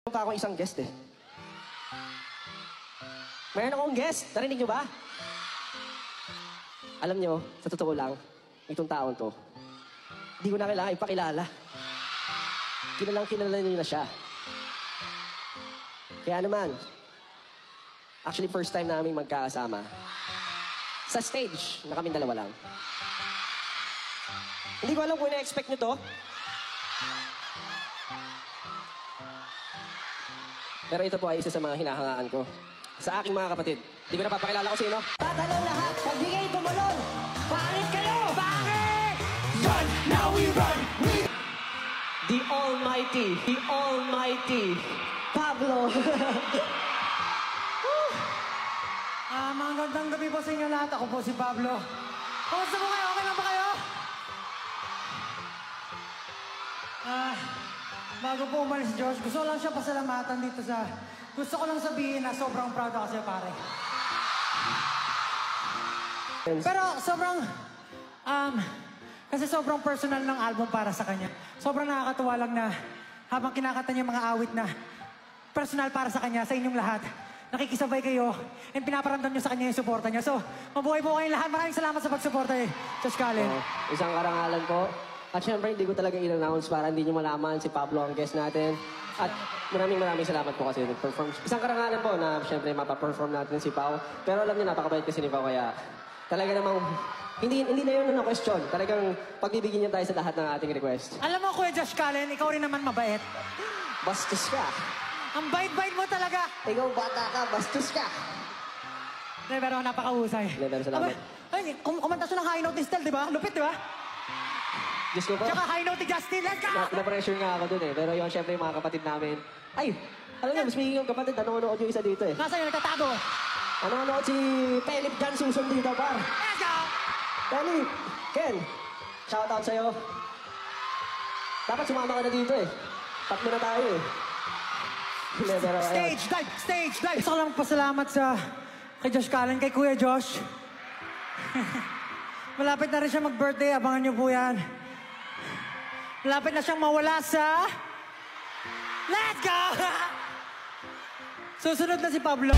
pa ako isang guest eh. Mayroon akong guest. Narinig nyo ba? Alam nyo, sa totoo lang, itong taon to, hindi ko na kailangan ipakilala. Kilala nyo na siya. Kaya naman, actually first time namin magkakasama. Sa stage, na kaming dalawa lang. Hindi ko alam kung ina-expect nyo to. Pero ito po ay isa sa mga hinahangaan ko. Sa aking mga kapatid. Hindi ko na papakilala ko sino. Tatanong lahat, pagbigay tumulong. Bakit kayo? Bakit? Run, now we run. The Almighty, Pablo. Magandang gabi po sa inyo lahat. Ako po si Pablo. Kamusta po kayo? Okay lang ba kayo? Bago po umalis si Josh, gusto ko lang siya pasalamatan dito sa... Gusto ko lang sabihin na sobrang proud ako sa'yo, pare. Pero sobrang... kasi sobrang personal ng album para sa kanya. Sobrang nakakatuwa lang na habang kinakanta niya mga awit na personal para sa kanya, sa inyong lahat. Nakikisabay kayo and pinaparamdam niyo sa kanya yung suporta niya. So, mabuhay po kayong lahat. Maraming salamat sa pagsuporta eh. Josh Cullen. Isang karangalan po. At syempre, hindi ko talaga in-announce para hindi nyo malaman si Pablo ang guest natin. At maraming salamat po kasi nag-perform. Isang karangalan po na syempre mapaperform natin si Pao. Pero alam niyo, napakabait kasi ni Pao kaya talaga namang hindi na yun na question. Talagang pagbibigyan niya tayo sa lahat ng ating request. Alam mo, Kuya Josh Cullen, ikaw rin naman mabait. Bastos ka. Ang bait-bait mo talaga. Ikaw bata ka, bastos ka. Pero napakahusay. Pero salamat. Ay, kumanta siya ng high note ni Stel, di ba? Lupit, di ba? Diyos ko po. Tsaka high note ni Justin, let's go! Na-pressure nga ako dun eh. Pero yun, syempre yung mga kapatid namin. Ay! Alam niyo, speaking yung kapatid, nanonood yung isa dito eh. Nasa yun, nagtatago. Nanonood si Philip Jan Susan dito, par. Let's go! Philip! Ken! Shoutout sa'yo. Dapat sumama ka na dito eh. Tatlo na tayo eh. Pero, Stage dive! Gusto ko lang pasalamat kay Josh Cullen, kay Kuya Josh. Malapit na rin siya mag-birthday, abangan niyo po yan. Malapit na siyang mawala sa... Let's go! Susunod na si Pablo.